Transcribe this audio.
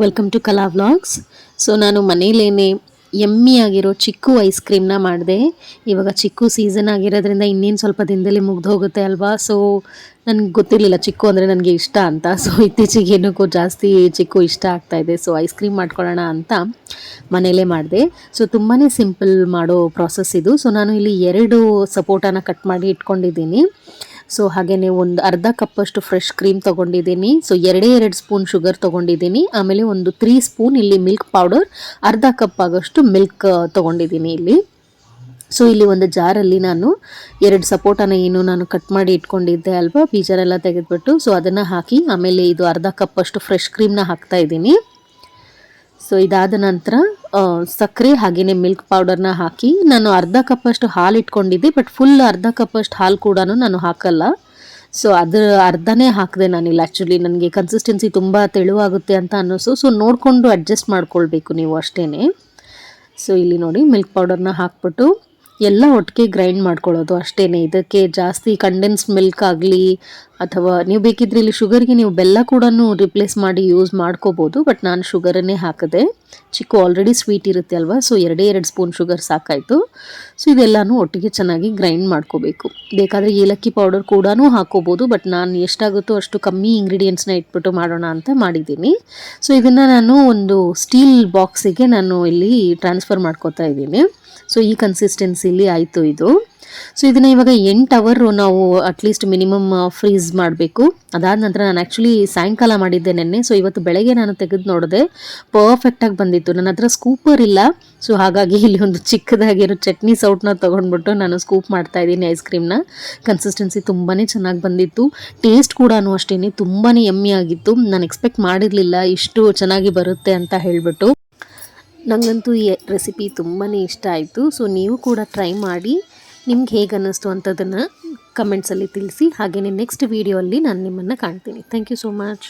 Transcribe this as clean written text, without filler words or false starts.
Welcome to ಕಲಾ vlogs. So ನಾನು ಮನೇಲೇನೆ ಯಮ್ಮಿಯಾಗಿರೋ ಚಿಕ್ಕು ice ಕ್ರೀಮ್ನ ಮಾಡಿದೆ. ಇವಾಗ ಚಿಕ್ಕು ಸೀಸನ್ ಆಗಿರೋದ್ರಿಂದ ಇನ್ನೇನು ಸ್ವಲ್ಪ ದಿನದಲ್ಲಿ ಮುಗ್ದು ಹೋಗುತ್ತೆ ಅಲ್ವಾ. ಸೊ ನನಗೆ ಗೊತ್ತಿರಲಿಲ್ಲ ಚಿಕ್ಕು ಅಂದರೆ ನನಗೆ ಇಷ್ಟ ಅಂತ. ಸೊ ಇತ್ತೀಚೆಗೆ ಏನಕ್ಕೂ ಜಾಸ್ತಿ ಚಿಕ್ಕು ಇಷ್ಟ ಆಗ್ತಾಯಿದೆ. ಸೊ ಐಸ್ ಕ್ರೀಮ್ ಮಾಡ್ಕೊಳ್ಳೋಣ ಅಂತ ಮನೇಲೇ ಮಾಡಿದೆ. ಸೊ ತುಂಬಾ ಸಿಂಪಲ್ ಮಾಡೋ ಪ್ರಾಸೆಸ್ ಇದು. ಸೊ ನಾನು ಇಲ್ಲಿ 2 ಸಪೋಟಾನ ಕಟ್ ಮಾಡಿ ಇಟ್ಕೊಂಡಿದ್ದೀನಿ. ಸೊ ಹಾಗೆಯೇ ಒಂದು ಅರ್ಧ ಕಪ್ಪಷ್ಟು ಫ್ರೆಶ್ ಕ್ರೀಮ್ ತೊಗೊಂಡಿದ್ದೀನಿ. ಸೊ 2 ಸ್ಪೂನ್ ಶುಗರ್ ತೊಗೊಂಡಿದ್ದೀನಿ. ಆಮೇಲೆ ಒಂದು 3 ಸ್ಪೂನ್ ಇಲ್ಲಿ ಮಿಲ್ಕ್ ಪೌಡರ್, ಅರ್ಧ ಕಪ್ ಆಗೋಷ್ಟು ಮಿಲ್ಕ್ ತೊಗೊಂಡಿದ್ದೀನಿ ಇಲ್ಲಿ. ಸೊ ಇಲ್ಲಿ ಒಂದು ಜಾರಲ್ಲಿ ನಾನು 2 ಸಪೋಟನ ಏನು ನಾನು ಕಟ್ ಮಾಡಿ ಇಟ್ಕೊಂಡಿದ್ದೆ ಅಲ್ವಾ, ಬೀಜನೆಲ್ಲ ತೆಗೆದುಬಿಟ್ಟು ಸೊ ಅದನ್ನು ಹಾಕಿ ಆಮೇಲೆ ಇದು ಅರ್ಧ ಕಪ್ಪಷ್ಟು ಫ್ರೆಶ್ ಕ್ರೀಮ್ನ ಹಾಕ್ತಾ ಇದ್ದೀನಿ. ಸೊ ಇದಾದ ನಂತರ ಸಕ್ಕರೆ ಹಾಗೆಯೇ ಮಿಲ್ಕ್ ಪೌಡರ್ನ ಹಾಕಿ ನಾನು ಅರ್ಧ ಕಪ್ಪಷ್ಟು ಹಾಲು ಇಟ್ಕೊಂಡಿದ್ದೆ. ಬಟ್ ಫುಲ್ ಅರ್ಧ ಕಪ್ಪಷ್ಟು ಹಾಲು ಕೂಡ ನಾನು ಹಾಕಲ್ಲ. ಸೊ ಅದರ ಅರ್ಧನೇ ಹಾಕಿದೆ ನಾನಿಲ್ಲ. ಆ್ಯಕ್ಚುಲಿ ನನಗೆ ಕನ್ಸಿಸ್ಟೆನ್ಸಿ ತುಂಬ ತೆಳುವಾಗುತ್ತೆ ಅಂತ ಅನ್ನಿಸು. ಸೊ ನೋಡಿಕೊಂಡು ಅಡ್ಜಸ್ಟ್ ಮಾಡ್ಕೊಳ್ಬೇಕು ನೀವು ಅಷ್ಟೇ. ಸೊ ಇಲ್ಲಿ ನೋಡಿ ಮಿಲ್ಕ್ ಪೌಡರ್ನ ಹಾಕ್ಬಿಟ್ಟು ಎಲ್ಲ ಒಟ್ಟಿಗೆ ಗ್ರೈಂಡ್ ಮಾಡ್ಕೊಳ್ಳೋದು ಅಷ್ಟೇ. ಇದಕ್ಕೆ ಜಾಸ್ತಿ ಕಂಡೆನ್ಸ್ಡ್ ಮಿಲ್ಕ್ ಆಗಲಿ ಅಥವಾ ನೀವು ಬೇಕಿದ್ರೆ ಇಲ್ಲಿ ಶುಗರ್ಗೆ ನೀವು ಬೆಲ್ಲ ಕೂಡ ರಿಪ್ಲೇಸ್ ಮಾಡಿ ಯೂಸ್ ಮಾಡ್ಕೋಬೋದು. ಬಟ್ ನಾನು ಶುಗರನ್ನೇ ಹಾಕಿದೆ. ಚಿಕ್ಕು ಆಲ್ರೆಡಿ ಸ್ವೀಟ್ ಇರುತ್ತೆ ಅಲ್ವಾ. ಸೊ 2 ಸ್ಪೂನ್ ಶುಗರ್ ಸಾಕಾಯಿತು. ಸೊ ಇದೆಲ್ಲನೂ ಒಟ್ಟಿಗೆ ಚೆನ್ನಾಗಿ ಗ್ರೈಂಡ್ ಮಾಡ್ಕೋಬೇಕು. ಬೇಕಾದರೆ ಏಲಕ್ಕಿ ಪೌಡರ್ ಕೂಡ ಹಾಕೋಬೋದು. ಬಟ್ ನಾನು ಎಷ್ಟಾಗುತ್ತೋ ಅಷ್ಟು ಕಮ್ಮಿ ಇಂಗ್ರೀಡಿಯೆಂಟ್ಸ್ನ ಇಟ್ಬಿಟ್ಟು ಮಾಡೋಣ ಅಂತ ಮಾಡಿದ್ದೀನಿ. ಸೊ ಇದನ್ನು ನಾನು ಒಂದು ಸ್ಟೀಲ್ ಬಾಕ್ಸಿಗೆ ನಾನು ಇಲ್ಲಿ ಟ್ರಾನ್ಸ್ಫರ್ ಮಾಡ್ಕೋತಾ ಇದ್ದೀನಿ. ಸೊ ಈ ಕನ್ಸಿಸ್ಟೆನ್ಸಿಲಿ ಆಯಿತು ಇದು. ಸೊ ಇದನ್ನು ಇವಾಗ 8 ಅವರ್ ನಾವು ಅಟ್ಲೀಸ್ಟ್ ಮಿನಿಮಮ್ ಫ್ರೀಸ್ ಮಾಡಬೇಕು. ಅದಾದ ನಂತರ ನಾನು ಆ್ಯಕ್ಚುಲಿ ಸಾಯಂಕಾಲ ಮಾಡಿದ್ದೆ ನೆನ್ನೆ. ಸೊ ಇವತ್ತು ಬೆಳಗ್ಗೆ ನಾನು ತೆಗೆದು ನೋಡಿದೆ, ಪರ್ಫೆಕ್ಟಾಗಿ ಬಂದಿತ್ತು. ನನ್ನ ಹತ್ರ ಸ್ಕೂಪರ್ ಇಲ್ಲ. ಸೊ ಹಾಗಾಗಿ ಇಲ್ಲಿ ಒಂದು ಚಿಕ್ಕದಾಗಿರೋ ಚಟ್ನಿ ಸೌಟ್ನ ತೊಗೊಂಡ್ಬಿಟ್ಟು ನಾನು ಸ್ಕೂಪ್ ಮಾಡ್ತಾ ಇದ್ದೀನಿ ಐಸ್ ಕ್ರೀಮ್ನ. ಕನ್ಸಿಸ್ಟೆನ್ಸಿ ತುಂಬಾ ಚೆನ್ನಾಗಿ ಬಂದಿತ್ತು. ಟೇಸ್ಟ್ ಕೂಡ ಅಷ್ಟೇ ತುಂಬಾ ಯಮ್ಮಿ ಆಗಿತ್ತು. ನಾನು ಎಕ್ಸ್ಪೆಕ್ಟ್ ಮಾಡಿರಲಿಲ್ಲ ಇಷ್ಟು ಚೆನ್ನಾಗಿ ಬರುತ್ತೆ ಅಂತ ಹೇಳಿಬಿಟ್ಟು. ನನಗಂತೂ ಈ ರೆಸಿಪಿ ತುಂಬಾ ಇಷ್ಟ ಆಯಿತು. ಸೊ ನೀವು ಕೂಡ ಟ್ರೈ ಮಾಡಿ ನಿಮ್ಗೆ ಹೇಗೆ ಅನ್ನಿಸ್ತು ಅಂತದನ್ನು ಕಮೆಂಟ್ಸಲ್ಲಿ ತಿಳಿಸಿ. ಹಾಗೆಯೇ ನೆಕ್ಸ್ಟ್ ವೀಡಿಯೋ ಅಲ್ಲಿ ನಾನು ನಿಮ್ಮನ್ನು ಕಾಣ್ತೀನಿ. Thank you so much.